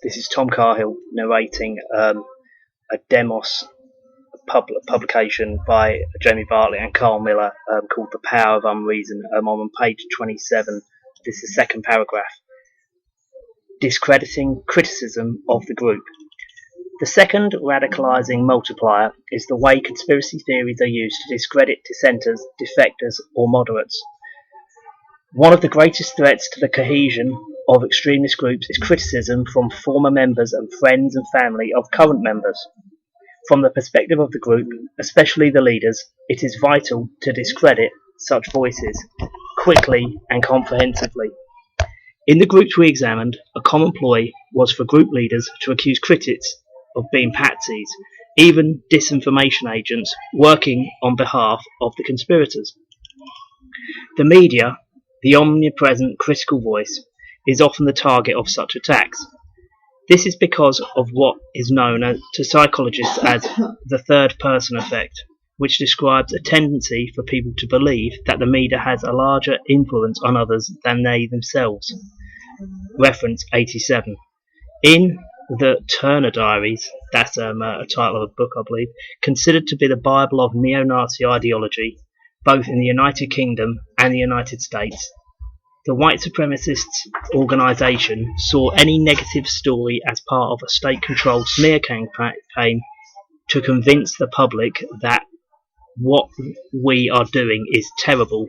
This is Tom Carhill narrating a Demos publication by Jamie Bartlett and Carl Miller called The Power of Unreason. I'm on page 27. This is the second paragraph. Discrediting criticism of the group. The second radicalizing multiplier is the way conspiracy theories are used to discredit dissenters, defectors, or moderates. One of the greatest threats to the cohesion of extremist groups is criticism from former members and friends and family of current members. From the perspective of the group, especially the leaders, it is vital to discredit such voices quickly and comprehensively. In the groups we examined, a common ploy was for group leaders to accuse critics of being patsies, even disinformation agents working on behalf of the conspirators. The media, the omnipresent critical voice, is often the target of such attacks. This is because of what is known to psychologists as the third person effect, which describes a tendency for people to believe that the media has a larger influence on others than they themselves. Reference 87. In the Turner Diaries, that's a title of a book I believe, considered to be the Bible of neo-Nazi ideology, both in the United Kingdom and the United States, the white supremacist organisation saw any negative story as part of a state-controlled smear campaign to convince the public that what we are doing is terrible.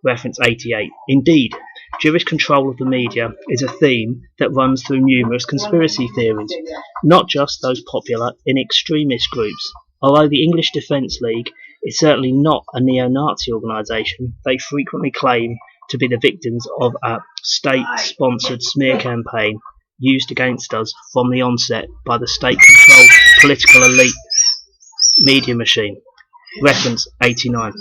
Reference 88. Indeed, Jewish control of the media is a theme that runs through numerous conspiracy theories, not just those popular in extremist groups. Although the English Defence League is certainly not a neo-Nazi organisation, they frequently claim to be the victims of a state-sponsored smear campaign used against us from the onset by the state-controlled political elite media machine. Reference 89.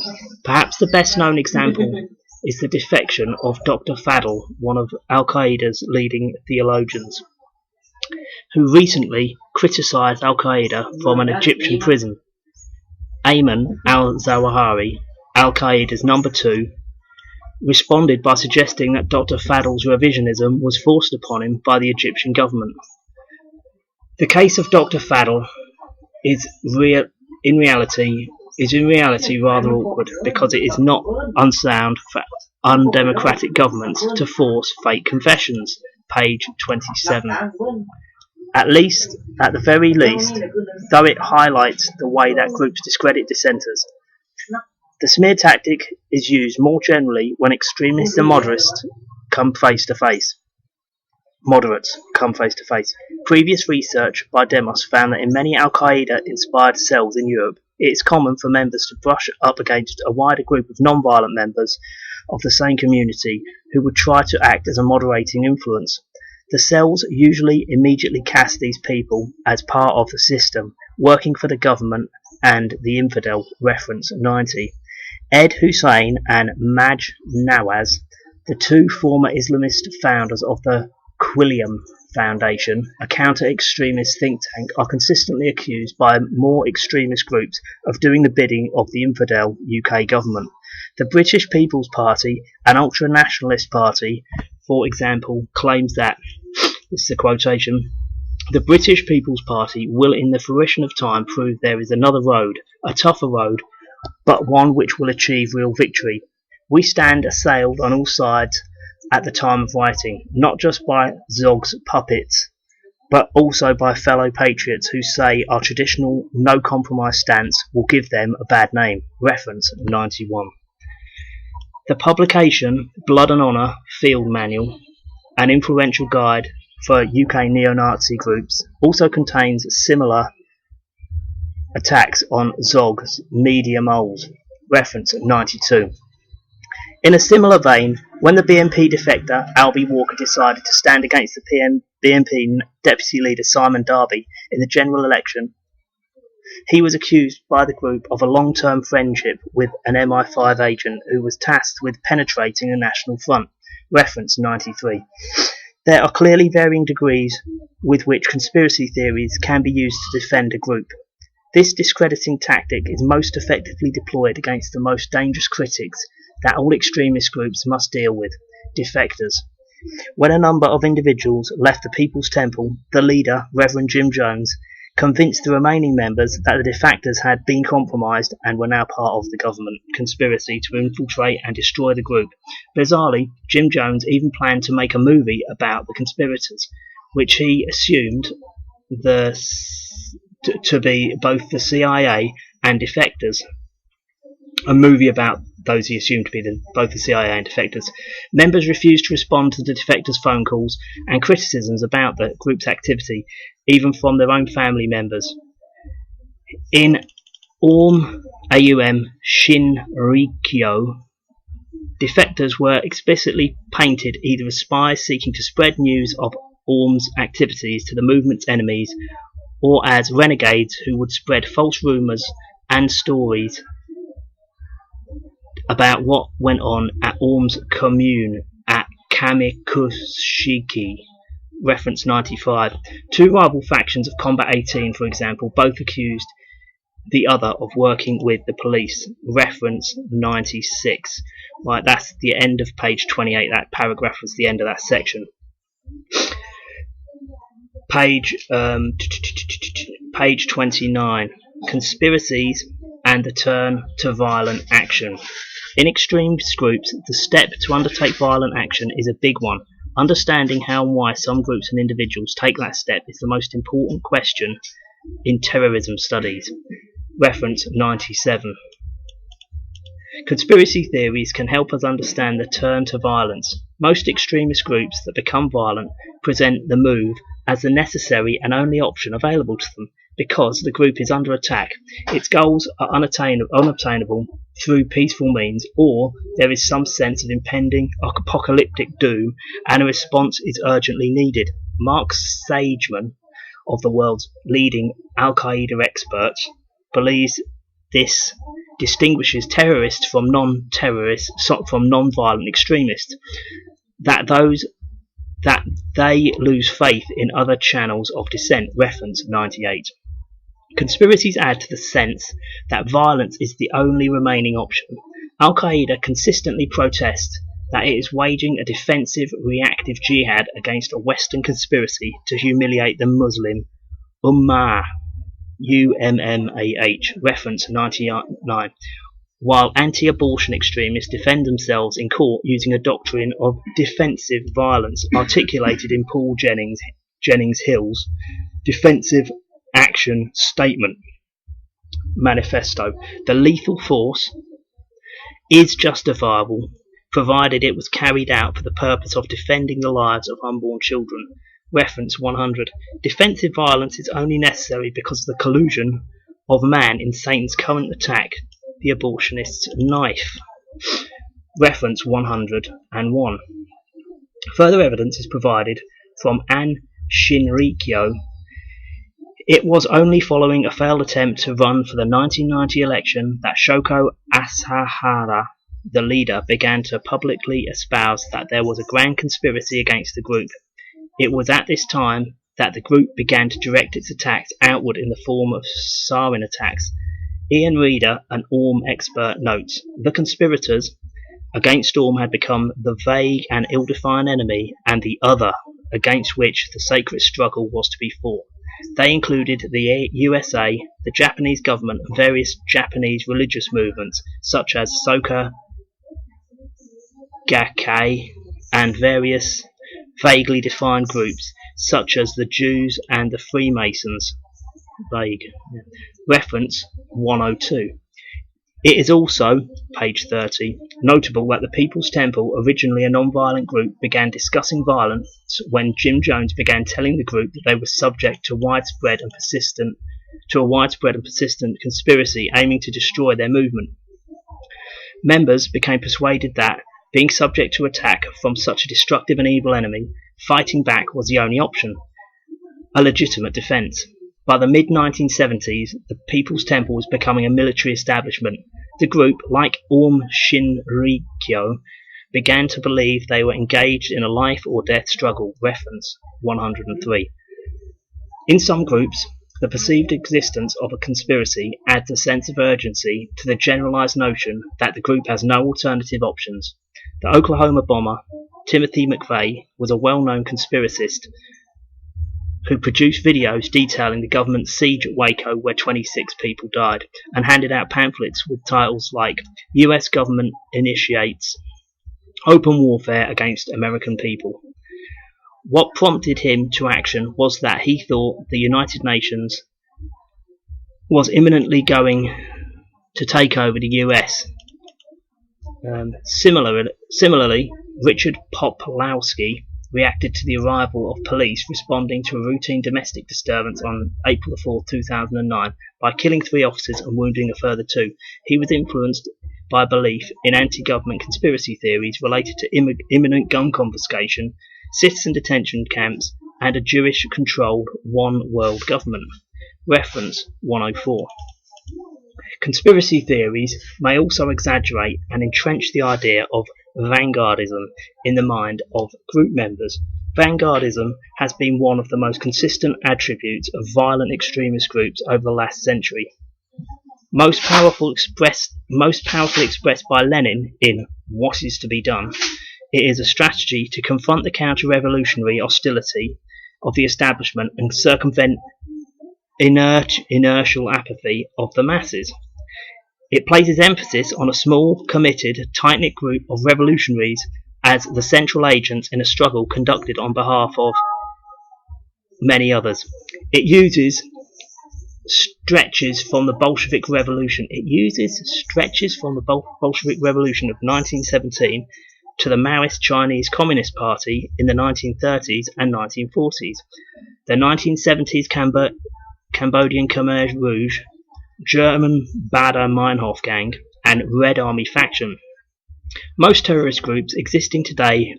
Perhaps the best-known example is the defection of Dr. Fadl, one of Al-Qaeda's leading theologians, who recently criticised Al-Qaeda from an Egyptian prison. Ayman al-Zawahiri, Al-Qaeda's number 2, responded by suggesting that Dr. Fadl's revisionism was forced upon him by the Egyptian government. The case of Dr. Fadl is in reality rather awkward, because it is not unsound for undemocratic governments to force fake confessions. Page 27. At the very least, though it highlights the way that groups discredit dissenters, the smear tactic is used more generally when extremists and moderates come face to face. Previous research by Demos found that in many Al-Qaeda-inspired cells in Europe, it is common for members to brush up against a wider group of non-violent members of the same community who would try to act as a moderating influence. The cells usually immediately cast these people as part of the system, working for the government and the infidel. Reference 90. Ed Hussein and Maj Nawaz, the two former Islamist founders of the Quilliam Foundation, a counter-extremist think tank, are consistently accused by more extremist groups of doing the bidding of the infidel UK government. The British People's Party, an ultra-nationalist party, for example, claims that, this is a quotation, the British People's Party will in the fruition of time prove there is another road, a tougher road, but one which will achieve real victory. We stand assailed on all sides at the time of writing, not just by Zog's puppets, but also by fellow patriots who say our traditional no-compromise stance will give them a bad name. Reference 91. The publication Blood and Honour Field Manual, an influential guide for UK neo-Nazi groups, also contains similar attacks on Zog's media moles. Reference 92. In a similar vein, when the BNP defector Albie Walker decided to stand against the BNP deputy leader Simon Darby in the general election, he was accused by the group of a long-term friendship with an MI5 agent who was tasked with penetrating the National Front. Reference 93. There are clearly varying degrees with which conspiracy theories can be used to defend a group. This discrediting tactic is most effectively deployed against the most dangerous critics that all extremist groups must deal with, defectors. When a number of individuals left the People's Temple, the leader, Reverend Jim Jones, convinced the remaining members that the defectors had been compromised and were now part of the government conspiracy to infiltrate and destroy the group. Bizarrely, Jim Jones even planned to make a movie about the conspirators, which he assumed to be both the CIA and defectors. A movie about those he assumed to be both the CIA and defectors. Members refused to respond to the defectors' phone calls and criticisms about the group's activity, even from their own family members. In Aum Shinrikyo, defectors were explicitly painted either as spies seeking to spread news of Aum's activities to the movement's enemies, or as renegades who would spread false rumours and stories about what went on at Aum's commune at Kamikushiki. Reference 95. Two rival factions of Combat 18, for example, both accused the other of working with the police. Reference 96. Right, that's the end of page 28. That paragraph was the end of that section. Page 29. Conspiracies and the turn to violent action. In extremist groups, the step to undertake violent action is a big one. Understanding how and why some groups and individuals take that step is the most important question in terrorism studies. Reference 97. Conspiracy theories can help us understand the turn to violence. Most extremist groups that become violent present the move as the necessary and only option available to them because the group is under attack, its goals are unobtainable through peaceful means, or there is some sense of impending apocalyptic doom and a response is urgently needed. Mark Sageman, of the world's leading Al-Qaeda experts, believes this distinguishes terrorists from non-terrorists, from non-violent extremists, that they lose faith in other channels of dissent. Reference 98. Conspiracies add to the sense that violence is the only remaining option. Al-Qaeda consistently protests that it is waging a defensive, reactive jihad against a Western conspiracy to humiliate the Muslim Ummah. UMMAH. Reference 99. While anti-abortion extremists defend themselves in court using a doctrine of defensive violence articulated in Paul Jennings Hill's Defensive Action Statement Manifesto. The lethal force is justifiable provided it was carried out for the purpose of defending the lives of unborn children. Reference 100. Defensive violence is only necessary because of the collusion of man in Satan's current attack, the abortionist's knife. Reference 101. Further evidence is provided from Aum Shinrikyo. It was only following a failed attempt to run for the 1990 election that Shoko Asahara, the leader, began to publicly espouse that there was a grand conspiracy against the group. It was at this time that the group began to direct its attacks outward in the form of sarin attacks. Ian Reader, an Aum expert, notes, the conspirators against Aum had become the vague and ill-defined enemy and the other against which the sacred struggle was to be fought. They included the USA, the Japanese government, and various Japanese religious movements such as Soka Gakkai and various vaguely defined groups such as the Jews and the Freemasons. Vague. Reference 102. It is also, page 30, notable that the People's Temple, originally a non-violent group, began discussing violence when Jim Jones began telling the group that they were subject to a widespread and persistent conspiracy aiming to destroy their movement. Members became persuaded that, being subject to attack from such a destructive and evil enemy, fighting back was the only option, a legitimate defence. By the mid-1970s, the People's Temple was becoming a military establishment. The group, like Aum Shinrikyo, began to believe they were engaged in a life or death struggle. Reference 103. In some groups, the perceived existence of a conspiracy adds a sense of urgency to the generalized notion that the group has no alternative options. The Oklahoma bomber Timothy McVeigh, was a well-known conspiracist who produced videos detailing the government's siege at Waco, where 26 people died, and handed out pamphlets with titles like US Government Initiates Open Warfare Against American People. What prompted him to action was that he thought the United Nations was imminently going to take over the US. Similarly, Richard Poplawski reacted to the arrival of police responding to a routine domestic disturbance on April 4, 2009 by killing 3 officers and wounding a further 2. He was influenced by belief in anti-government conspiracy theories related to imminent gun confiscation, citizen detention camps, and a Jewish-controlled one world government. Reference 104. Conspiracy theories may also exaggerate and entrench the idea of vanguardism in the mind of group members. Vanguardism has been one of the most consistent attributes of violent extremist groups over the last century. Most powerfully expressed by Lenin in What Is to Be Done, it is a strategy to confront the counter-revolutionary hostility of the establishment and circumvent inertial apathy of the masses. It places emphasis on a small, committed, tight-knit group of revolutionaries as the central agents in a struggle conducted on behalf of many others. It uses stretches from the Bolshevik Revolution. Bolshevik Revolution of 1917 to the Maoist Chinese Communist Party in the 1930s and 1940s, the 1970s Cambodian Khmer Rouge, German Baader Meinhof Gang, and Red Army faction. Most terrorist groups existing today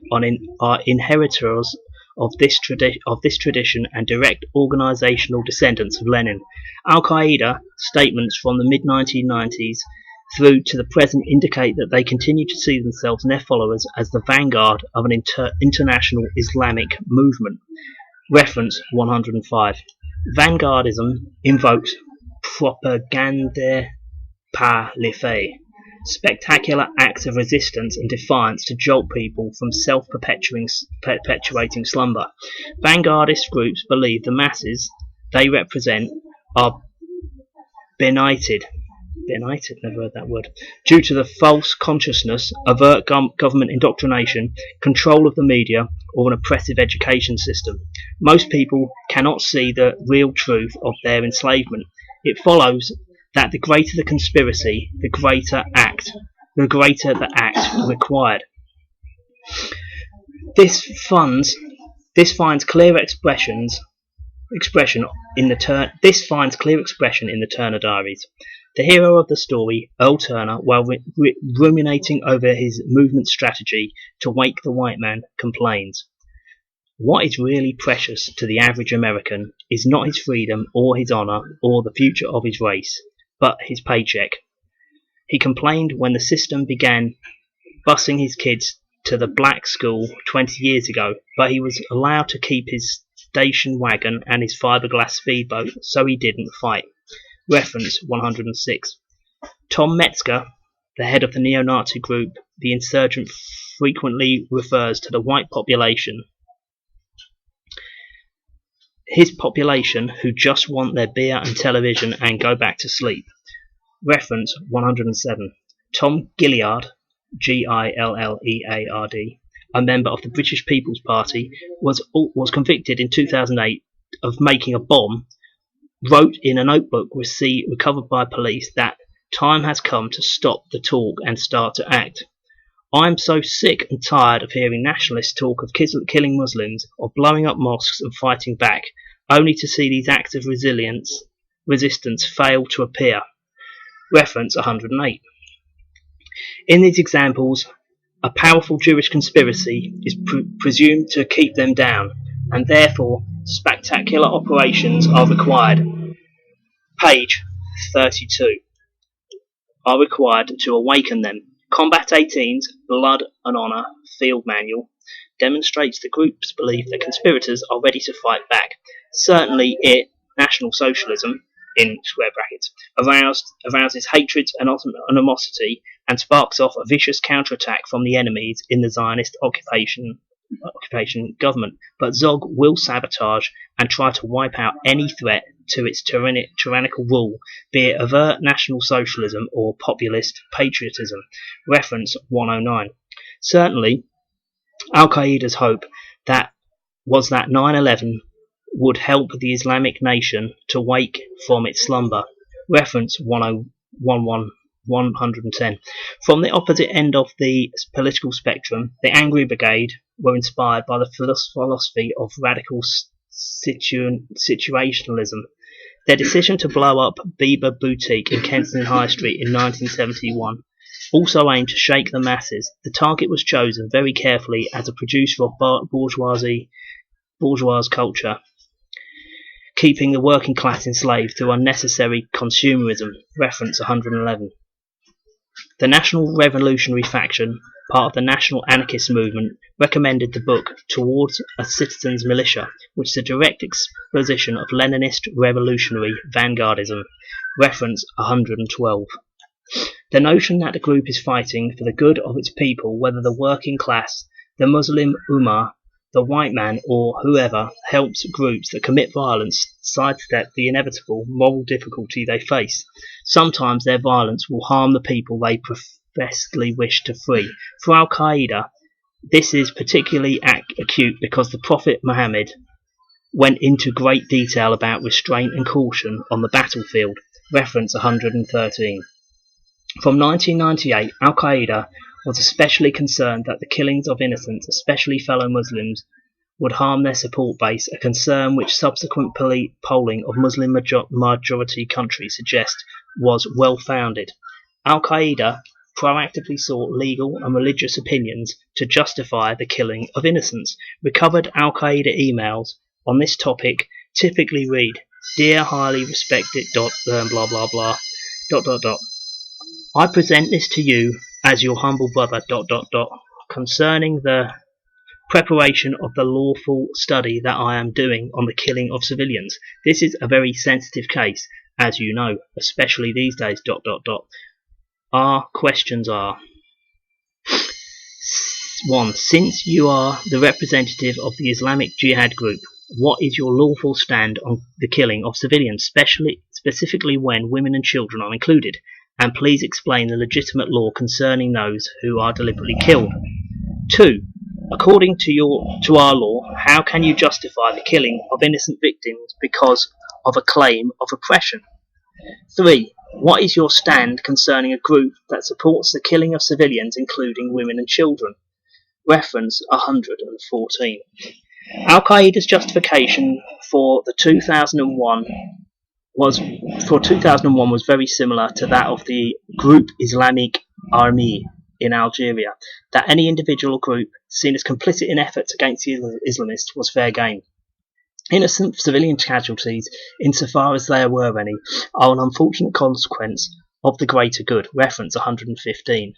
are inheritors of this tradition and direct organizational descendants of Lenin. Al-Qaeda statements from the mid-1990s through to the present indicate that they continue to see themselves and their followers as the vanguard of an international Islamic movement. Reference 105. Vanguardism invokes propagande par les faits, spectacular acts of resistance and defiance to jolt people from self-perpetuating slumber. Vanguardist groups believe the masses they represent are benighted, never heard that word, due to the false consciousness, overt government indoctrination, control of the media, or an oppressive education system. Most people cannot see the real truth of their enslavement. It follows that the greater the conspiracy, the greater the act required. This finds clear expression in the Turner Diaries. The hero of the story, Earl Turner, while ruminating over his movement strategy to wake the white man, complains, "What is really precious to the average American is not his freedom or his honor or the future of his race, but his paycheck." He complained when the system began busing his kids to the black school 20 years ago, but he was allowed to keep his station wagon and his fiberglass speedboat, so he didn't fight. Reference 106. Tom Metzger, the head of the neo-Nazi group The Insurgent, frequently refers to the white population, his population who just want their beer and television and go back to sleep. Reference 107. Tom Gilliard, Gilleard, a member of the British People's Party, was convicted in 2008 of making a bomb, wrote in a notebook recovered by police that time has come to stop the talk and start to act. I'm so sick and tired of hearing nationalists talk of killing Muslims, of blowing up mosques and fighting back, only to see these acts of resistance fail to appear. Reference 108. In these examples, a powerful Jewish conspiracy is presumed to keep them down, and therefore spectacular operations are required. Page 32. Are required to awaken them. Combat 18's Blood and Honor Field Manual demonstrates the group's belief that conspirators are ready to fight back. Certainly it, National Socialism, in square brackets, arouses hatred and animosity and sparks off a vicious counterattack from the enemies in the Zionist occupation government. But Zog will sabotage and try to wipe out any threat to its tyrannical rule, be it overt National Socialism or populist patriotism. Reference 109. Certainly, Al-Qaeda's hope was that 9/11 would help the Islamic nation to wake from its slumber. Reference 110. From the opposite end of the political spectrum, the Angry Brigade were inspired by the philosophy of radical situationalism. Their decision to blow up Biba Boutique in Kensington High Street in 1971 also aimed to shake the masses. The target was chosen very carefully as a producer of bourgeois culture, keeping the working class enslaved through unnecessary consumerism. Reference 111. The National Revolutionary Faction, part of the National Anarchist Movement, recommended the book Towards a Citizen's Militia, which is a direct exposition of Leninist revolutionary vanguardism. Reference 112. The notion that the group is fighting for the good of its people, whether the working class, the Muslim Ummah, the white man, or whoever, helps groups that commit violence sidestep the inevitable moral difficulty they face. Sometimes their violence will harm the people they professedly wish to free. For Al-Qaeda, this is particularly acute because the Prophet Muhammad went into great detail about restraint and caution on the battlefield. Reference 113. From 1998, Al-Qaeda was especially concerned that the killings of innocents, especially fellow Muslims, would harm their support base, a concern which subsequent polling of Muslim majority countries suggests was well-founded. Al-Qaeda proactively sought legal and religious opinions to justify the killing of innocents. Recovered Al-Qaeda emails on this topic typically read, "Dear highly respected blah blah blah ... I present this to you as your humble brother ... concerning the preparation of the lawful study that I am doing on the killing of civilians. This is a very sensitive case, as you know, especially these days ... Our questions are: 1. Since you are the representative of the Islamic Jihad group, what is your lawful stand on the killing of civilians, specifically when women and children are included? And please explain the legitimate law concerning those who are deliberately killed. 2. According to our law, how can you justify the killing of innocent victims because of a claim of oppression? 3. What is your stand concerning a group that supports the killing of civilians, including women and children? Reference 114. Al-Qaeda's justification for 2001 was very similar to that of the group Islamic Army in Algeria, that any individual group seen as complicit in efforts against the Islamists was fair game. Innocent civilian casualties, insofar as there were any, are an unfortunate consequence of the greater good. Reference 115.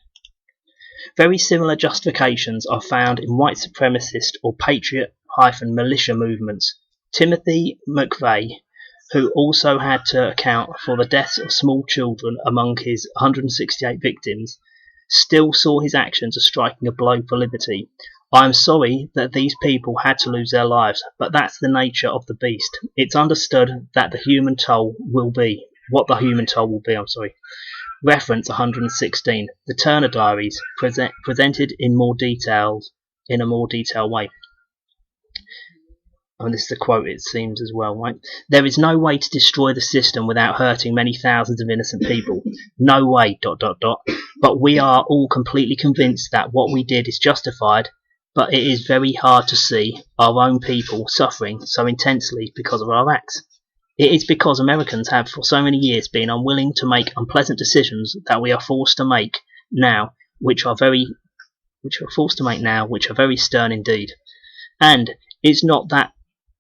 Very similar justifications are found in white supremacist or patriot-militia movements. Timothy McVeigh, who also had to account for the deaths of small children among his 168 victims, still saw his actions as striking a blow for liberty. I am sorry that these people had to lose their lives, but that's the nature of the beast. It's understood that the human toll will be. Reference 116. The Turner Diaries, presented in a more detailed way. And this is a quote, it seems, as well, right? There is no way to destroy the system without hurting many thousands of innocent people. No way, ... But we are all completely convinced that what we did is justified, but it is very hard to see our own people suffering so intensely because of our acts. It is because Americans have for so many years been unwilling to make unpleasant decisions that we are forced to make now, which are very stern indeed. And is not that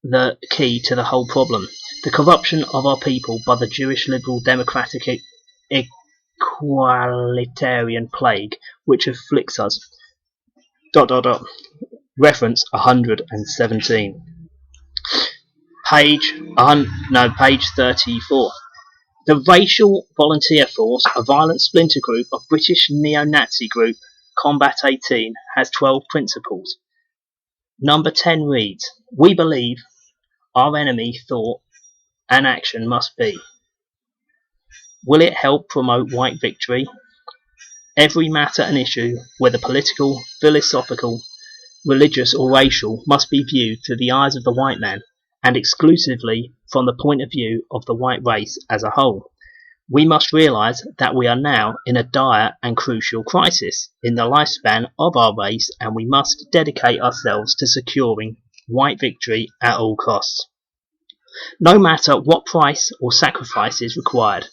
the key to the whole problem? The corruption of our people by the Jewish liberal democratic equalitarian plague which afflicts us. ... Reference 117. Page 34. The Racial Volunteer Force, a violent splinter group of British neo-Nazi group Combat 18, has 12 principles. Number 10 reads, "We believe our enemy thought and action must be. Will it help promote white victory? Every matter and issue, whether political, philosophical, religious or racial, must be viewed through the eyes of the white man, and exclusively from the point of view of the white race as a whole. We must realise that we are now in a dire and crucial crisis in the lifespan of our race, and we must dedicate ourselves to securing white victory at all costs, no matter what price or sacrifice is required.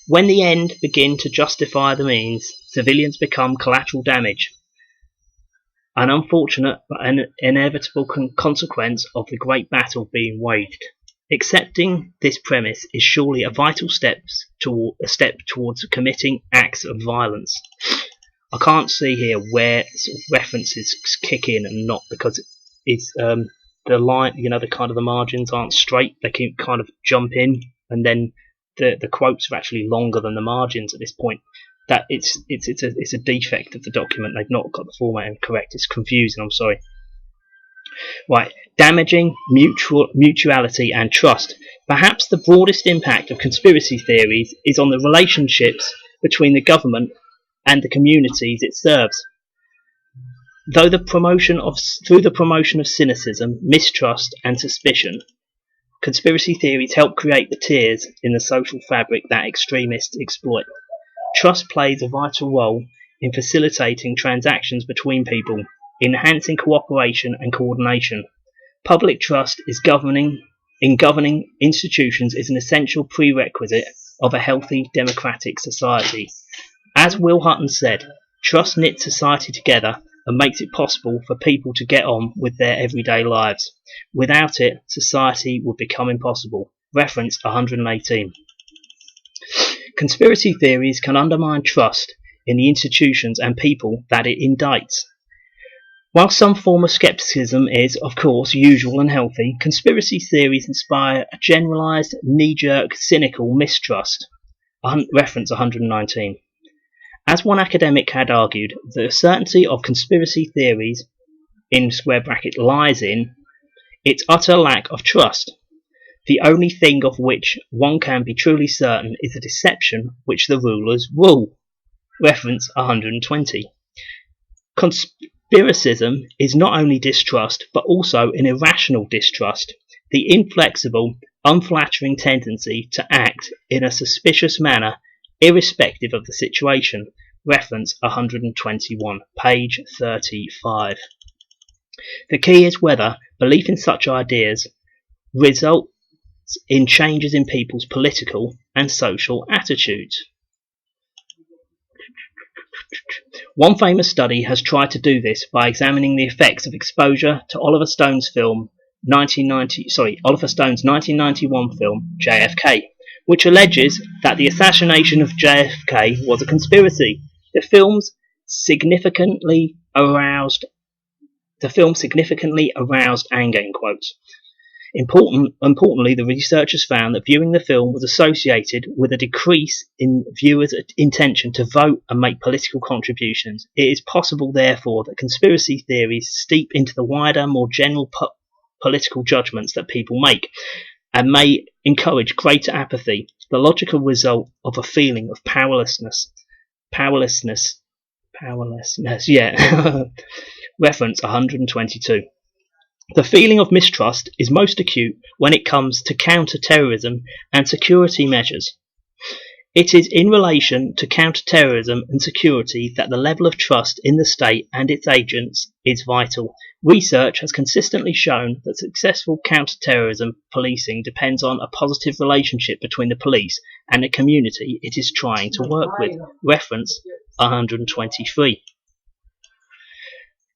When the end begins to justify the means, civilians become collateral damage, an unfortunate but an inevitable consequence of the great battle being waged. Accepting this premise is surely a vital step towards committing acts of violence." I can't see here where sort of references kick in and not, because it's the line, the kind of the margins aren't straight. They can kind of jump in, and then the quotes are actually longer than the margins at this point. That it's a defect of the document. They've not got the formatting correct. It's confusing. I'm sorry. Right, damaging mutuality and trust. Perhaps the broadest impact of conspiracy theories is on the relationships between the government and the communities it serves. Through the promotion of cynicism, mistrust and suspicion, conspiracy theories help create the tears in the social fabric that extremists exploit. Trust plays a vital role in facilitating transactions between people, enhancing cooperation and coordination. Public trust in governing institutions is an essential prerequisite of a healthy democratic society. As Will Hutton said, trust knits society together and makes it possible for people to get on with their everyday lives. Without it, society would become impossible. Reference 118. Conspiracy theories can undermine trust in the institutions and people that it indicts. While some form of skepticism is, of course, usual and healthy, conspiracy theories inspire a generalised, knee-jerk, cynical mistrust. Reference 119. As one academic had argued, the certainty of conspiracy theories in square bracket lies in its utter lack of trust. The only thing of which one can be truly certain is the deception which the rulers rule. Reference 120. Conspiracism is not only distrust, but also an irrational distrust, the inflexible, unflattering tendency to act in a suspicious manner, irrespective of the situation. Reference 121, page 35. The key is whether belief in such ideas results in changes in people's political and social attitudes. One famous study has tried to do this by examining the effects of exposure to Oliver Stone's 1991 film JFK, which alleges that the assassination of JFK was a conspiracy. The film significantly aroused anger, in quotes. Importantly, the researchers found that viewing the film was associated with a decrease in viewers' intention to vote and make political contributions. It is possible, therefore, that conspiracy theories steep into the wider, more general political judgments that people make, and may encourage greater apathy, the logical result of a feeling of powerlessness. Reference 122. The feeling of mistrust is most acute when it comes to counter-terrorism and security measures. It is in relation to counter-terrorism and security that the level of trust in the state and its agents is vital. Research has consistently shown that successful counter-terrorism policing depends on a positive relationship between the police and the community it is trying to work with. Reference 123.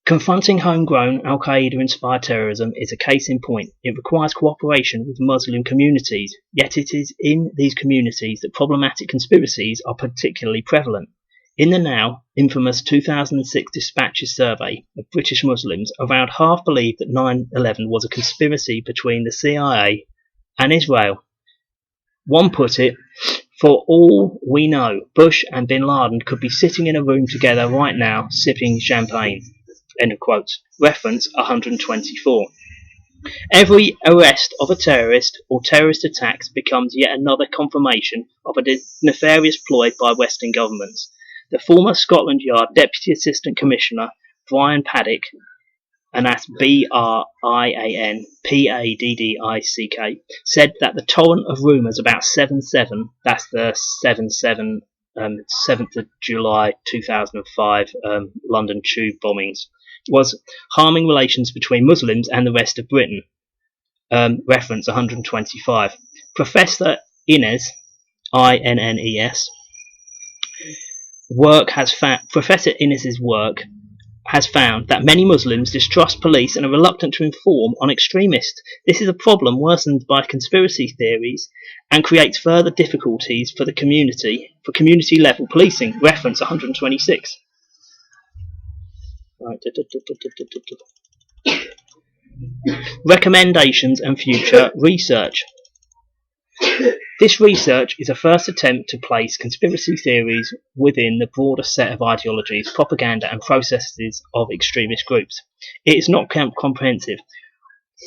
Confronting homegrown Al-Qaeda-inspired terrorism is a case in point. It requires cooperation with Muslim communities, yet it is in these communities that problematic conspiracies are particularly prevalent. In the now infamous 2006 Dispatches survey of British Muslims, around half believed that 9/11 was a conspiracy between the CIA and Israel. One put it, For all we know, Bush and Bin Laden could be sitting in a room together right now, sipping champagne. End of quotes. Reference 124. Every arrest of a terrorist or terrorist attacks becomes yet another confirmation of a nefarious ploy by Western governments. The former Scotland Yard Deputy Assistant Commissioner, Brian Paddick, and that's Brian Paddick, said that the torrent of rumours about 7/7, that's the 7/7, 7th of July 2005 London tube bombings, was harming relations between Muslims and the rest of Britain. Reference 125. Professor Innes, Innes, Professor Innes's work has found that many Muslims distrust police and are reluctant to inform on extremists. This is a problem worsened by conspiracy theories and creates further difficulties for community level policing. Reference 126. Right. Recommendations and future research. This research is a first attempt to place conspiracy theories within the broader set of ideologies, propaganda and processes of extremist groups. It is not comprehensive.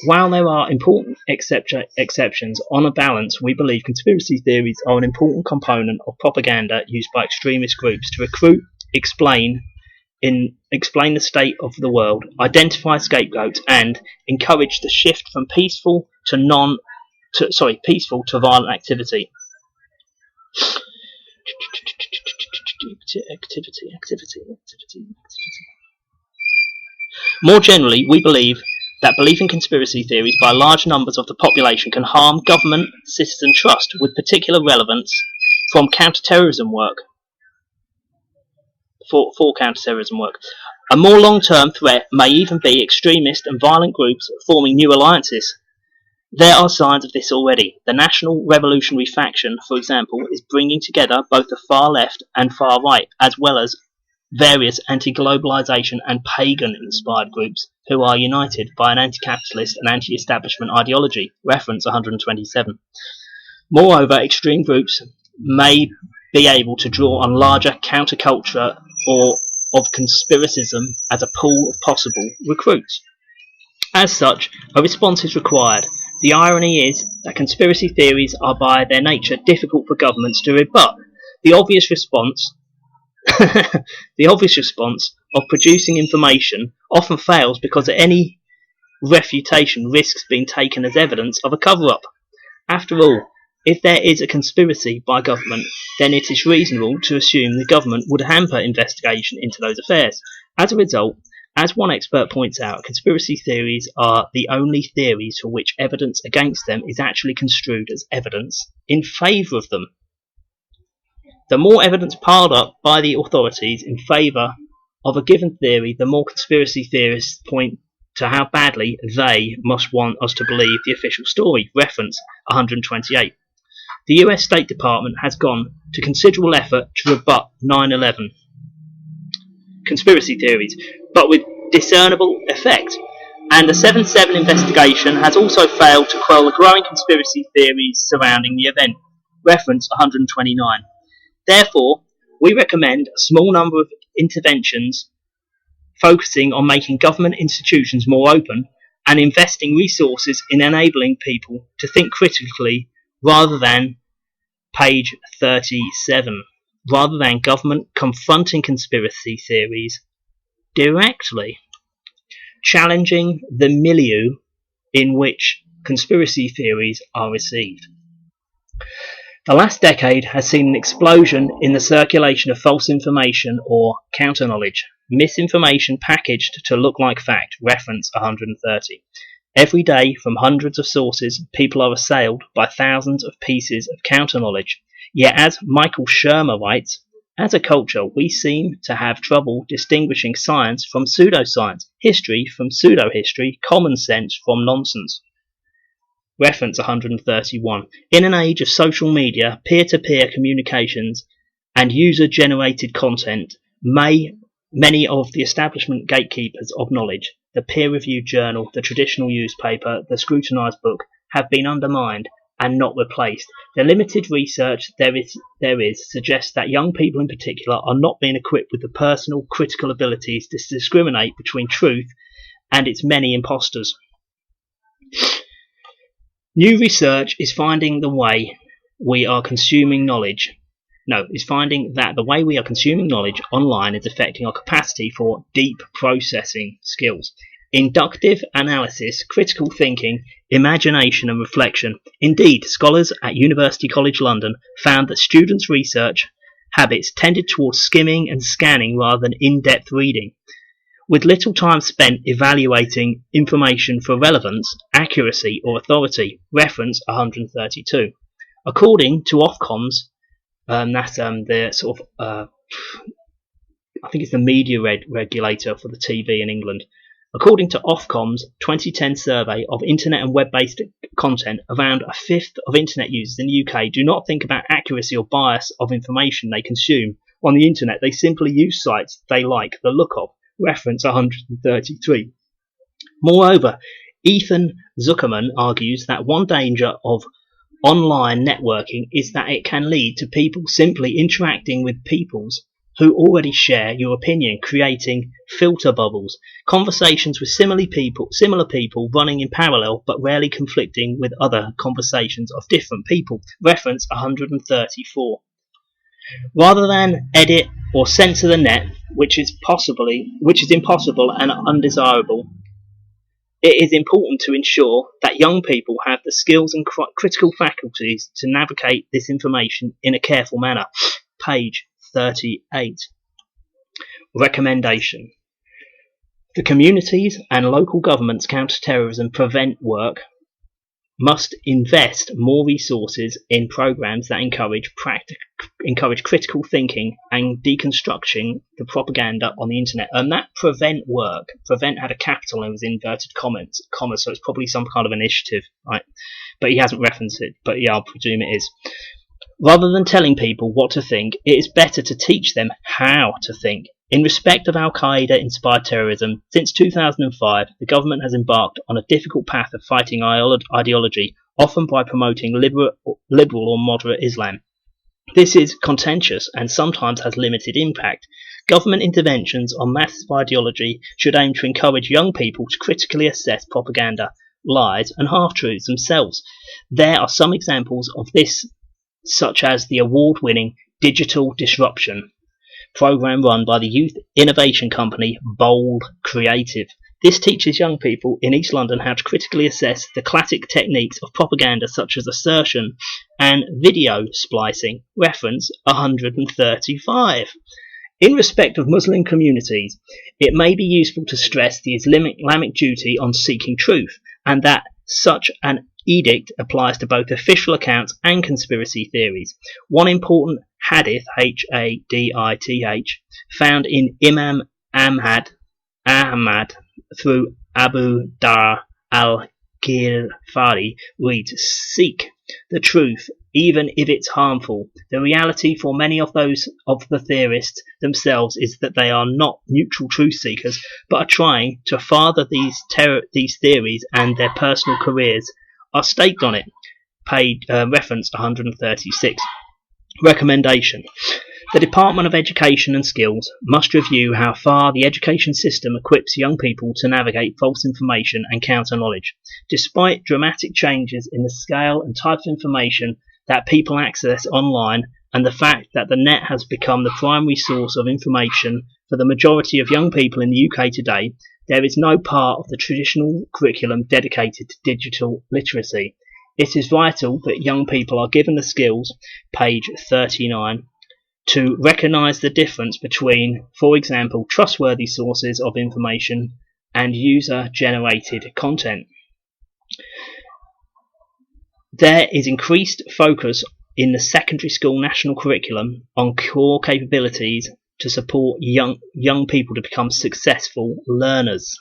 While there are important exceptions, on a balance, we believe conspiracy theories are an important component of propaganda used by extremist groups to recruit, explain the state of the world, identify scapegoats, and encourage the shift from peaceful to violent activity. More generally, we believe that belief in conspiracy theories by large numbers of the population can harm government-citizen trust, with particular relevance from counter-terrorism work. For counter-terrorism work. A more long-term threat may even be extremist and violent groups forming new alliances. There are signs of this already. The National Revolutionary Faction, for example, is bringing together both the far left and far right, as well as various anti-globalization and pagan-inspired groups who are united by an anti-capitalist and anti-establishment ideology. Reference 127. Moreover, extreme groups may be able to draw on larger counterculture or of conspiracism as a pool of possible recruits. As such, a response is required. The irony is that conspiracy theories are by their nature difficult for governments to rebut. The obvious response of producing information often fails because any refutation risks being taken as evidence of a cover-up. After all, if there is a conspiracy by government, then it is reasonable to assume the government would hamper investigation into those affairs. As a result, as one expert points out, conspiracy theories are the only theories for which evidence against them is actually construed as evidence in favour of them. The more evidence piled up by the authorities in favour of a given theory, the more conspiracy theorists point to how badly they must want us to believe the official story. Reference 128. The US State Department has gone to considerable effort to rebut 9/11 conspiracy theories, but with discernible effect. And the 7/7 investigation has also failed to quell the growing conspiracy theories surrounding the event. Reference 129. Therefore, we recommend a small number of interventions focusing on making government institutions more open and investing resources in enabling people to think critically rather than page 37, rather than government confronting conspiracy theories directly, challenging the milieu in which conspiracy theories are received. The last decade has seen an explosion in the circulation of false information or counter-knowledge, misinformation packaged to look like fact. Reference 130. Every day, from hundreds of sources, people are assailed by thousands of pieces of counter-knowledge. Yet, as Michael Shermer writes, as a culture, we seem to have trouble distinguishing science from pseudoscience, history from pseudo-history, common sense from nonsense. Reference 131. In an age of social media, peer-to-peer communications, and user-generated content, many of the establishment gatekeepers of knowledge, the peer-reviewed journal, the traditional newspaper, the scrutinised book, have been undermined, and not replaced. The limited research there is suggests that young people in particular are not being equipped with the personal critical abilities to discriminate between truth and its many impostors. New research is finding that the way we are consuming knowledge online is affecting our capacity for deep processing skills, inductive analysis, critical thinking, imagination and reflection. Indeed, scholars at University College London found that students' research habits tended towards skimming and scanning rather than in-depth reading, with little time spent evaluating information for relevance, accuracy or authority. Reference 132. According to Ofcom's, that's the sort of I think it's the media regulator for the TV in England. According to Ofcom's 2010 survey of internet and web-based content, around a fifth of internet users in the UK do not think about accuracy or bias of information they consume on the internet. They simply use sites they like the look of. Reference 133. Moreover, Ethan Zuckerman argues that one danger of online networking is that it can lead to people simply interacting with peoples who already share your opinion, creating filter bubbles, conversations with similar people running in parallel but rarely conflicting with other conversations of different people. Reference 134. Rather than edit or censor the net, which is impossible and undesirable, it is important to ensure that young people have the skills and critical faculties to navigate this information in a careful manner. Page 38. Recommendation. The communities and local governments counter-terrorism prevent work must invest more resources in programs that encourage critical thinking and deconstructing the propaganda on the internet. And that prevent had a capital and was inverted commas, so it's probably some kind of initiative, right? But he hasn't referenced it, but yeah, I'll presume it is. Rather than telling people what to think, it is better to teach them how to think. In respect of Al-Qaeda-inspired terrorism, since 2005, the government has embarked on a difficult path of fighting ideology, often by promoting liberal or moderate Islam. This is contentious and sometimes has limited impact. Government interventions on massive ideology should aim to encourage young people to critically assess propaganda, lies and half-truths themselves. There are some examples of this, such as the award-winning Digital Disruption program run by the youth innovation company Bold Creative. This teaches young people in East London how to critically assess the classic techniques of propaganda such as assertion and video splicing. Reference 135. In respect of Muslim communities, it may be useful to stress the Islamic duty on seeking truth, and that such an edict applies to both official accounts and conspiracy theories. One important hadith, Hadith, found in Imam Ahmad through Abu Dar al-Ghifari reads, "Seek the truth, even if it's harmful." The reality for many of the theorists themselves is that they are not neutral truth seekers, but are trying to further these theories, and their personal careers are staked on it. Reference 136. Recommendation. The Department of Education and Skills must review how far the education system equips young people to navigate false information and counter knowledge. Despite dramatic changes in the scale and type of information that people access online, and the fact that the net has become the primary source of information for the majority of young people in the UK today, there is no part of the traditional curriculum dedicated to digital literacy. It is vital that young people are given the skills, page 39, to recognise the difference between, for example, trustworthy sources of information and user-generated content. There is increased focus in the secondary school national curriculum on core capabilities to support young people to become successful learners,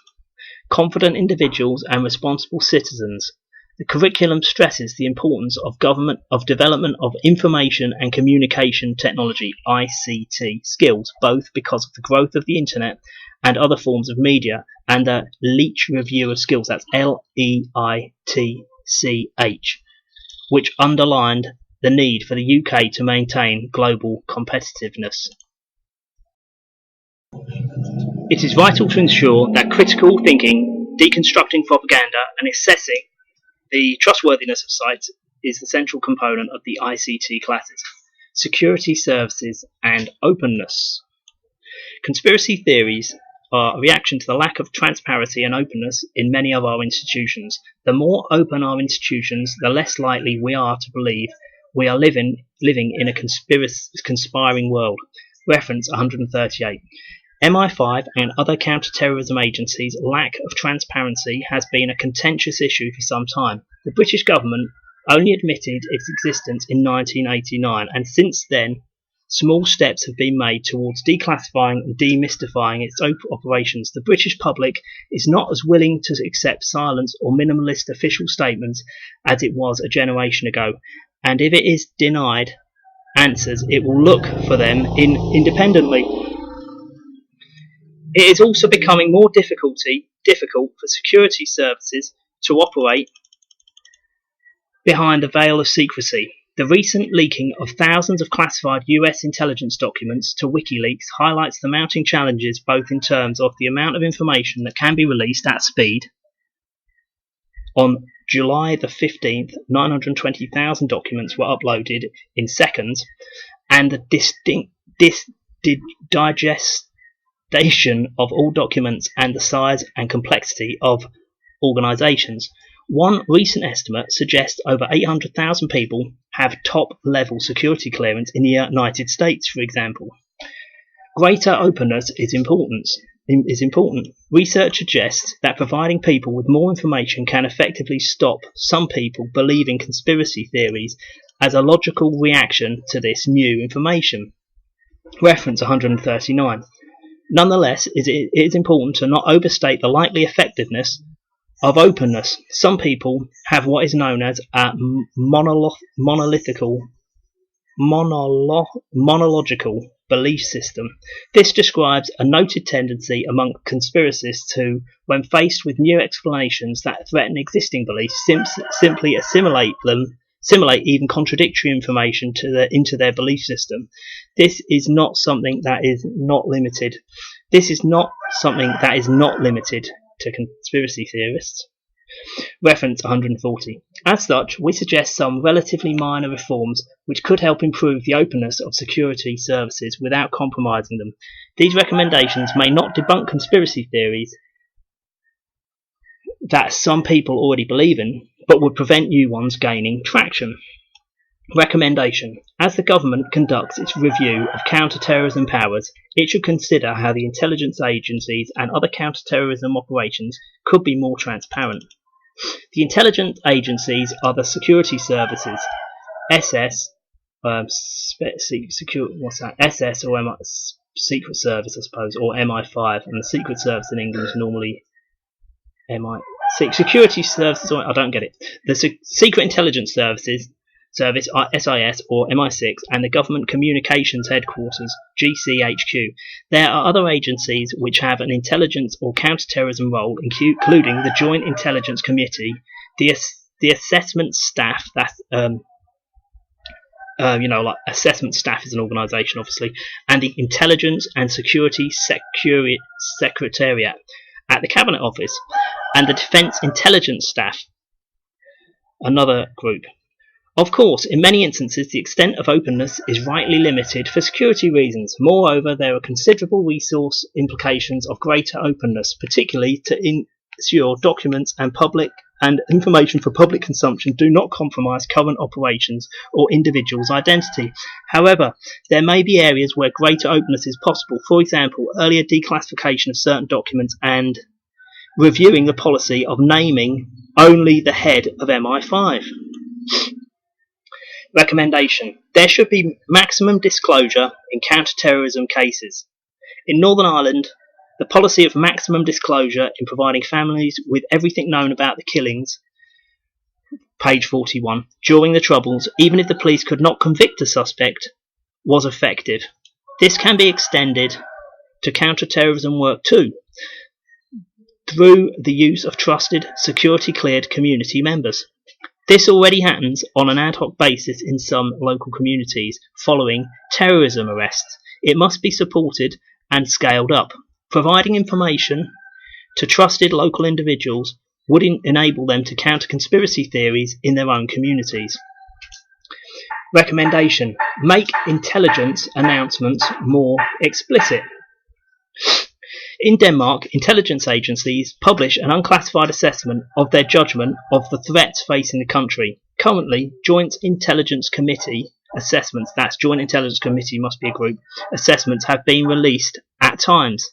confident individuals and responsible citizens. The curriculum stresses the importance of development of information and communication technology (ICT) skills, both because of the growth of the internet and other forms of media, and the Leach Review of Skills, that's Leitch, which underlined the need for the UK to maintain global competitiveness. It is vital to ensure that critical thinking, deconstructing propaganda, and assessing the trustworthiness of sites is the central component of the ICT classes. Security services and openness. Conspiracy theories are a reaction to the lack of transparency and openness in many of our institutions. The more open our institutions, the less likely we are to believe we are living in a conspiring world. Reference 138. MI5 and other counter-terrorism agencies' lack of transparency has been a contentious issue for some time. The British government only admitted its existence in 1989, and since then, small steps have been made towards declassifying and demystifying its operations. The British public is not as willing to accept silence or minimalist official statements as it was a generation ago, and if it is denied answers, it will look for them independently. It is also becoming more difficult for security services to operate behind the veil of secrecy. The recent leaking of thousands of classified US intelligence documents to WikiLeaks highlights the mounting challenges both in terms of the amount of information that can be released at speed. On July the 15th, 920,000 documents were uploaded in seconds, and the digestion of all documents and the size and complexity of organisations. One recent estimate suggests over 800,000 people have top-level security clearance in the United States, for example. Greater openness is important. Research suggests that providing people with more information can effectively stop some people believing conspiracy theories as a logical reaction to this new information. Reference 139. Nonetheless, it is important to not overstate the likely effectiveness of openness. Some people have what is known as a monological belief system. This describes a noted tendency among conspiracists to, when faced with new explanations that threaten existing beliefs, simply assimilate even contradictory information into their belief system. This is not something that is not limited to conspiracy theorists. Reference 140. As such, we suggest some relatively minor reforms which could help improve the openness of security services without compromising them. These recommendations may not debunk conspiracy theories that some people already believe in, but would prevent new ones gaining traction. Recommendation. As the government conducts its review of counter-terrorism powers, it should consider how the intelligence agencies and other counter-terrorism operations could be more transparent. The intelligence agencies are the security services, SS, SS or Secret Service, I suppose, or MI5, and the Secret Service in England is normally Security Services. I don't get it. The Secret Intelligence Service are SIS or MI6, and the Government Communications Headquarters, GCHQ. There are other agencies which have an intelligence or counter-terrorism role, including the Joint Intelligence Committee, the assessment staff, like assessment staff is an organisation, obviously, and the Intelligence and Security Secretariat at the Cabinet Office, and the Defence Intelligence Staff, another group. Of course, in many instances, the extent of openness is rightly limited for security reasons. Moreover, there are considerable resource implications of greater openness, particularly to ensure documents and information for public consumption do not compromise current operations or individuals' identity. However, there may be areas where greater openness is possible, for example, earlier declassification of certain documents and reviewing the policy of naming only the head of MI5. Recommendation. There should be maximum disclosure in counter-terrorism cases. In Northern Ireland, the policy of maximum disclosure in providing families with everything known about the killings, page 41, during the Troubles, even if the police could not convict a suspect, was effective. This can be extended to counter-terrorism work too, through the use of trusted, security-cleared community members. This already happens on an ad hoc basis in some local communities following terrorism arrests. It must be supported and scaled up. Providing information to trusted local individuals would enable them to counter conspiracy theories in their own communities. Recommendation: make intelligence announcements more explicit. In Denmark, intelligence agencies publish an unclassified assessment of their judgment of the threats facing the country. Currently, Joint Intelligence Committee assessments, that's Joint Intelligence Committee must be a group, assessments have been released at times,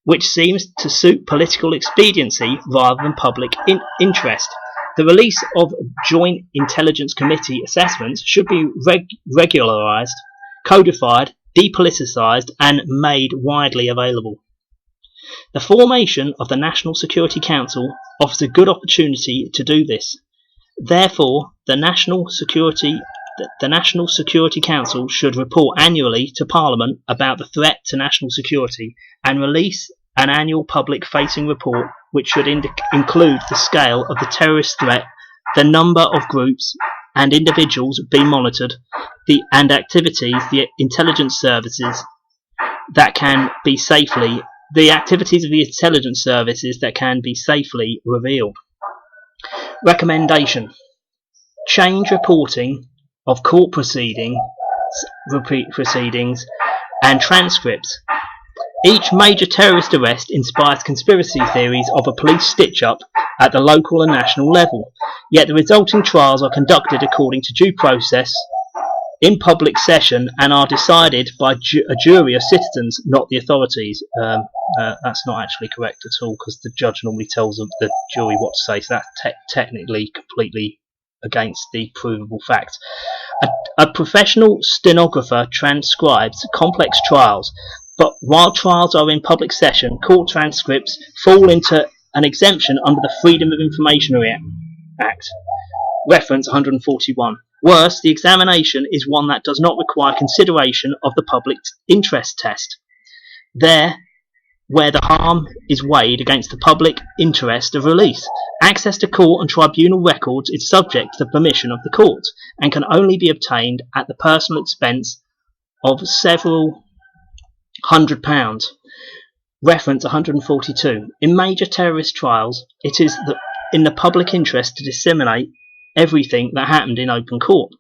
which seems to suit political expediency rather than public interest. The release of Joint Intelligence Committee assessments should be regularised, codified, depoliticised and made widely available. The formation of the National Security Council offers a good opportunity to do this. Therefore, the National Security Council should report annually to Parliament about the threat to national security and release an annual public-facing report which should include the scale of the terrorist threat, the number of groups and individuals being monitored, and activities of the intelligence services that can be safely revealed. Recommendation: change reporting of court proceedings and transcripts. Each major terrorist arrest inspires conspiracy theories of a police stitch-up at the local and national level, yet the resulting trials are conducted according to due process in public session and are decided by a jury of citizens, not the authorities. That's not actually correct at all, because the judge normally tells the jury what to say, so that's technically completely against the provable facts. A professional stenographer transcribes complex trials, but while trials are in public session, court transcripts fall into an exemption under the Freedom of Information Act, reference 141. Worse, the examination is one that does not require consideration of the public interest test. There, where the harm is weighed against the public interest of release, access to court and tribunal records is subject to the permission of the court and can only be obtained at the personal expense of several £100. Reference 142. In major terrorist trials, it is in the public interest to disseminate everything that happened in open court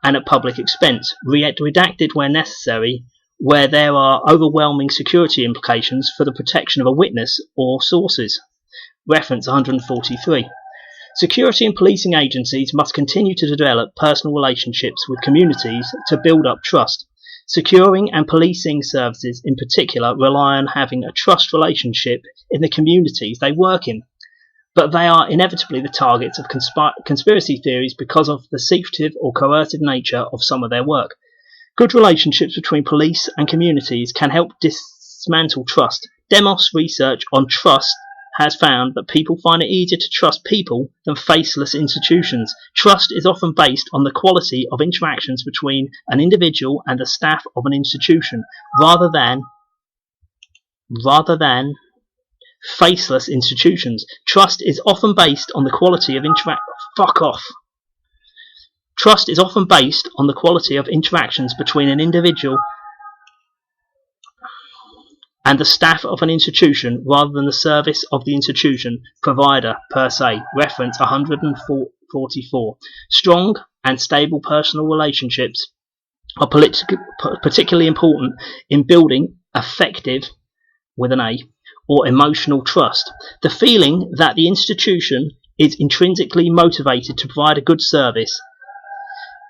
and at public expense, redacted where necessary, where there are overwhelming security implications for the protection of a witness or sources. Reference 143. Security and policing agencies must continue to develop personal relationships with communities to build up trust. Securing and policing services in particular rely on having a trust relationship in the communities they work in, but they are inevitably the targets of conspiracy theories because of the secretive or coercive nature of some of their work. Good relationships between police and communities can help dismantle trust. Demos research on trust has found that people find it easier to trust people than faceless institutions. Trust is often based on the quality of interactions between an individual and the staff of an institution, rather than faceless institutions. Trust is often based on the quality of Trust is often based on the quality of interactions between an individual and the staff of an institution rather than the service of the institution provider per se. Reference 144. Strong and stable personal relationships are particularly important in building effective, with an A, or emotional trust. The feeling that the institution is intrinsically motivated to provide a good service.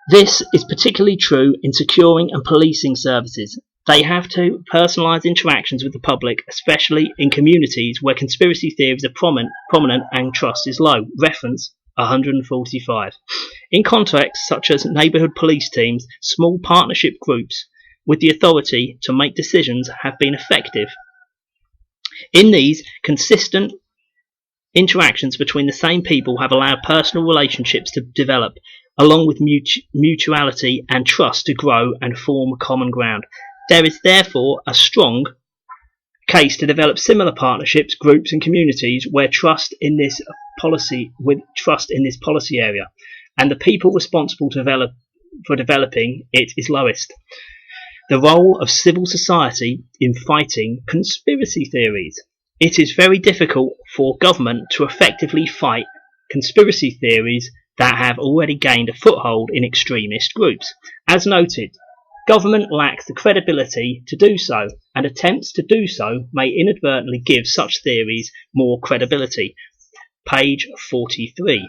This is particularly true in securing and policing services. They have to personalise interactions with the public, especially in communities where conspiracy theories are prominent and trust is low. Reference 145. In contexts such as neighbourhood police teams, small partnership groups with the authority to make decisions have been effective. In these, consistent interactions between the same people have allowed personal relationships to develop, along with mutuality and trust to grow and form common ground. There is therefore a strong case to develop similar partnerships, groups and communities where trust in this policy area. and the people responsible for developing it is lowest. The role of civil society in fighting conspiracy theories. It is very difficult for government to effectively fight conspiracy theories that have already gained a foothold in extremist groups. As noted, government lacks the credibility to do so, and attempts to do so may inadvertently give such theories more credibility. Page 43.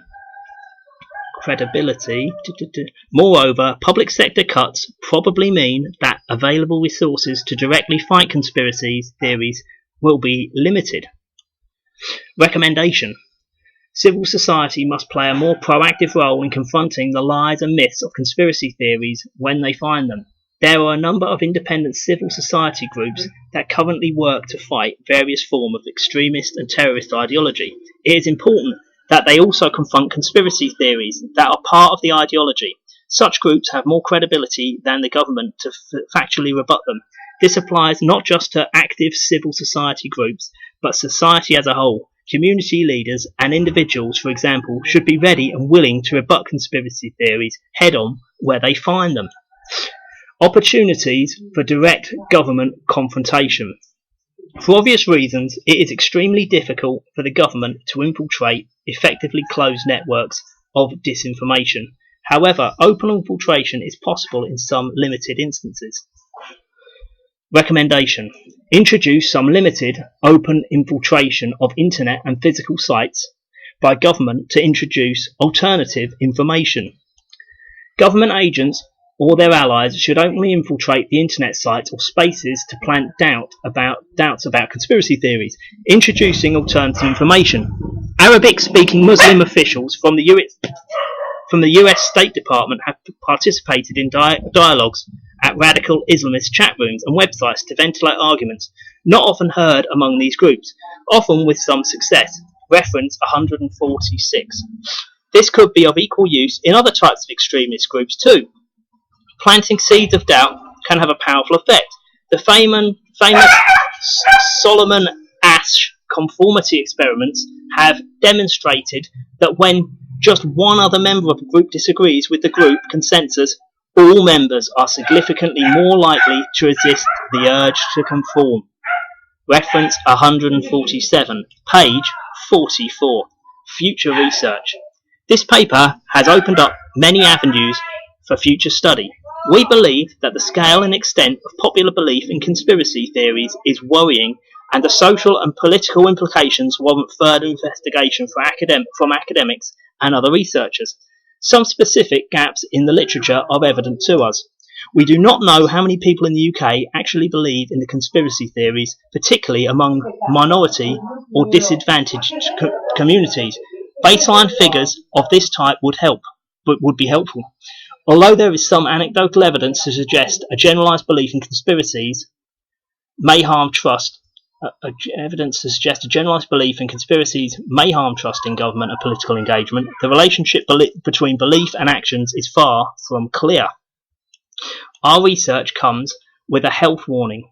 Credibility. Moreover, public sector cuts probably mean that available resources to directly fight conspiracy theories will be limited. Recommendation. Civil society must play a more proactive role in confronting the lies and myths of conspiracy theories when they find them. There are a number of independent civil society groups that currently work to fight various forms of extremist and terrorist ideology. It is important that they also confront conspiracy theories that are part of the ideology. Such groups have more credibility than the government to factually rebut them. This applies not just to active civil society groups, but society as a whole. Community leaders and individuals, for example, should be ready and willing to rebut conspiracy theories head-on where they find them. Opportunities for direct government confrontation. For obvious reasons, it is extremely difficult for the government to infiltrate effectively closed networks of disinformation. However, open infiltration is possible in some limited instances. Recommendation. Introduce some limited open infiltration of internet and physical sites by government to introduce alternative information. Government agents or their allies should openly infiltrate the internet sites or spaces to plant doubts about conspiracy theories, introducing alternative information. Arabic-speaking Muslim officials from the US State Department have participated in dialogues at radical Islamist chat rooms and websites to ventilate arguments not often heard among these groups, often with some success. Reference 146. This could be of equal use in other types of extremist groups too. Planting seeds of doubt can have a powerful effect. The famous Solomon Asch conformity experiments have demonstrated that when just one other member of a group disagrees with the group consensus, all members are significantly more likely to resist the urge to conform. Reference 147, page 44. Future research. This paper has opened up many avenues for future study. We believe that the scale and extent of popular belief in conspiracy theories is worrying, and the social and political implications warrant further investigation from academics and other researchers. Some specific gaps in the literature are evident to us. We do not know how many people in the UK actually believe in the conspiracy theories, particularly among minority or disadvantaged communities. Baseline figures of this type would be helpful. Although there is some anecdotal evidence to suggest a generalised belief in conspiracies may harm trust, in government and political engagement, the relationship between belief and actions is far from clear. Our research comes with a health warning.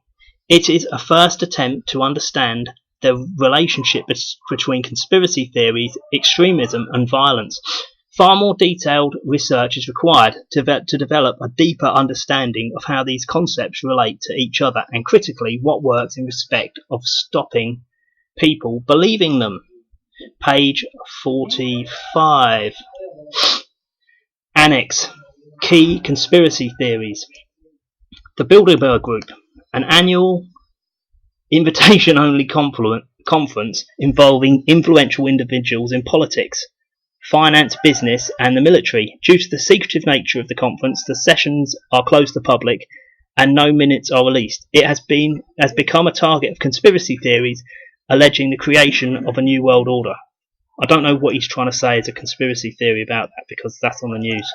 It is a first attempt to understand the relationship between conspiracy theories, extremism and violence. Far more detailed research is required to develop a deeper understanding of how these concepts relate to each other, and critically what works in respect of stopping people believing them. Page 45. Annex. Key conspiracy theories. The Bilderberg Group, an annual invitation-only conference involving influential individuals in politics, finance, business and the military. Due to the secretive nature of the conference, the sessions are closed to the public and no minutes are released. It has become a target of conspiracy theories alleging the creation of a new world order. I don't know what he's trying to say as a conspiracy theory about that, because that's on the news.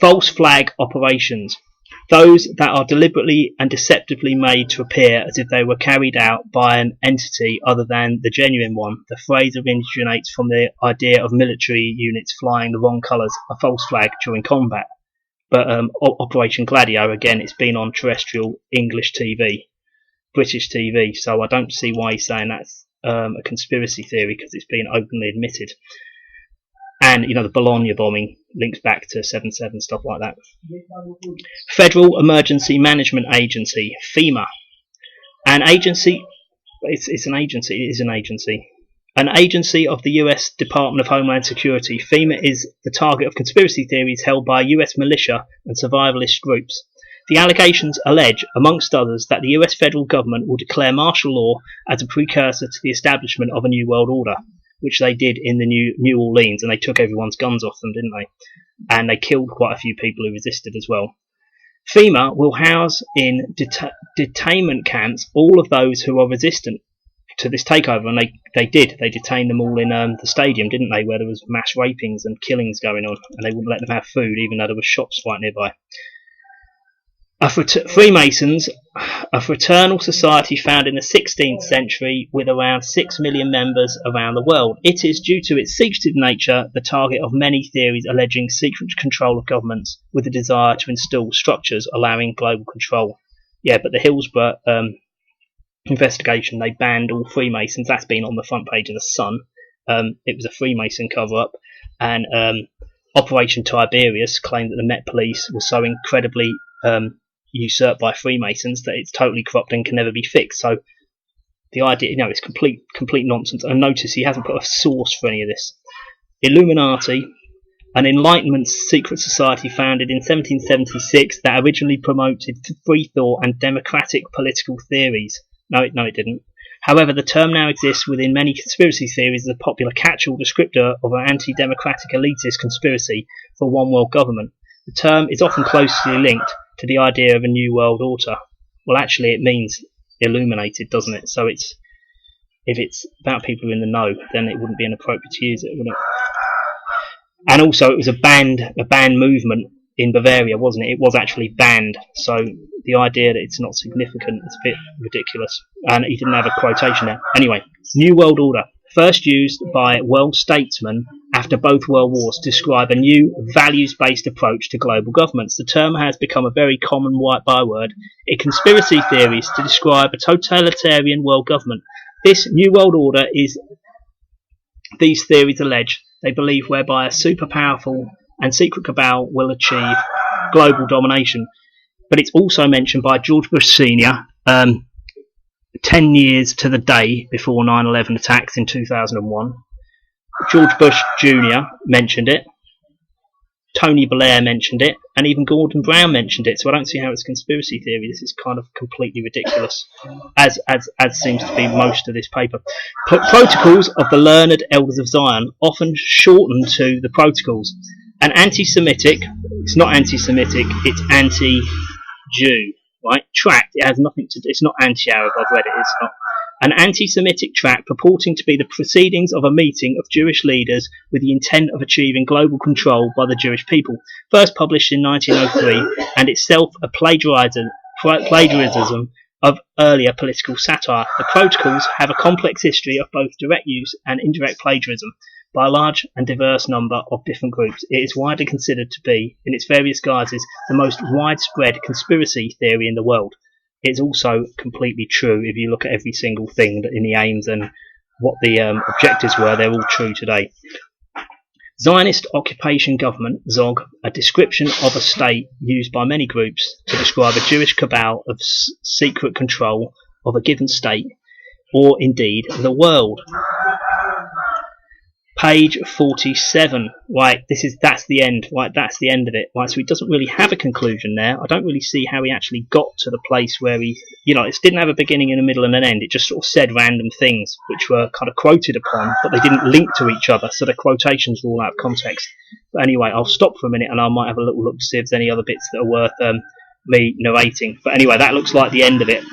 False flag operations. Those that are deliberately and deceptively made to appear as if they were carried out by an entity other than the genuine one. The phrase originates from the idea of military units flying the wrong colours, a false flag, during combat. But Operation Gladio, again, it's been on terrestrial English TV, British TV, so I don't see why he's saying that's a conspiracy theory, because it's been openly admitted. And, the Bologna bombing links back to 7/7, stuff like that. Federal Emergency Management Agency, FEMA. An agency, it's an agency, it is an agency. An agency of the US Department of Homeland Security, FEMA is the target of conspiracy theories held by US militia and survivalist groups. The allegations allege, amongst others, that the US federal government will declare martial law as a precursor to the establishment of a new world order, which they did in the New Orleans, and they took everyone's guns off them, didn't they? And they killed quite a few people who resisted as well. FEMA will house in detainment camps all of those who are resistant to this takeover, and they detained them all in the stadium, didn't they, where there was mass rapings and killings going on, and they wouldn't let them have food even though there were shops right nearby. Freemasons, a fraternal society founded in the 16th century with around 6 million members around the world. It is, due to its secretive nature, the target of many theories alleging secret control of governments with a desire to install structures allowing global control. Yeah, but the Hillsborough investigation, they banned all Freemasons. That's been on the front page of the Sun. It was a Freemason cover-up, and Operation Tiberius claimed that the Met Police was so incredibly usurped by Freemasons that it's totally corrupt and can never be fixed. So the idea, it's complete nonsense. And notice he hasn't put a source for any of this. Illuminati, an Enlightenment secret society founded in 1776 that originally promoted free thought and democratic political theories. No, it didn't. However, the term now exists within many conspiracy theories as a popular catch-all descriptor of an anti-democratic elitist conspiracy for one world government. The term is often closely linked to the idea of a new world order. Well, actually, it means illuminated, doesn't it? So if it's about people who are in the know, then it wouldn't be inappropriate to use it, would it? And also, it was a banned movement in Bavaria, wasn't it? It was actually banned. So the idea that it's not significant is a bit ridiculous. And he didn't have a quotation there. Anyway, New World Order. First used by world statesmen after both world wars to describe a new values-based approach to global governments. The term has become a very common white byword in conspiracy theories to describe a totalitarian world government. This New World Order is, these theories allege, they believe, whereby a super powerful and secret cabal will achieve global domination. But it's also mentioned by George Bush Sr., 10 years to the day before 9/11 attacks in 2001. George Bush Jr. mentioned it, Tony Blair mentioned it, and even Gordon Brown mentioned it. So I don't see how it's a conspiracy theory. This is kind of completely ridiculous, as seems to be most of this paper. Protocols of the Learned Elders of Zion, often shortened to the Protocols. An anti-Semitic, it's not anti-Semitic, it's anti-Jew, right? Tract, it has nothing to do, it's not anti-Arab, I've read it, it's not. An anti-Semitic tract purporting to be the proceedings of a meeting of Jewish leaders with the intent of achieving global control by the Jewish people. First published in 1903, and itself a plagiarism of earlier political satire. The Protocols have a complex history of both direct use and indirect plagiarism by a large and diverse number of different groups. It is widely considered to be, in its various guises, the most widespread conspiracy theory in the world. It's also completely true if you look at every single thing in the aims and what the objectives were. They're all true today. Zionist Occupation Government, ZOG, a description of a state used by many groups to describe a Jewish cabal of secret control of a given state, or indeed the world. Page 47. Right, that's the end. Right, that's the end of it. Right, so he doesn't really have a conclusion there. I don't really see how he actually got to the place where he, it didn't have a beginning and a middle and an end. It just sort of said random things which were kind of quoted upon, but they didn't link to each other, so the quotations were all out of context. But anyway, I'll stop for a minute and I might have a little look to see if there's any other bits that are worth me narrating. But anyway, that looks like the end of it.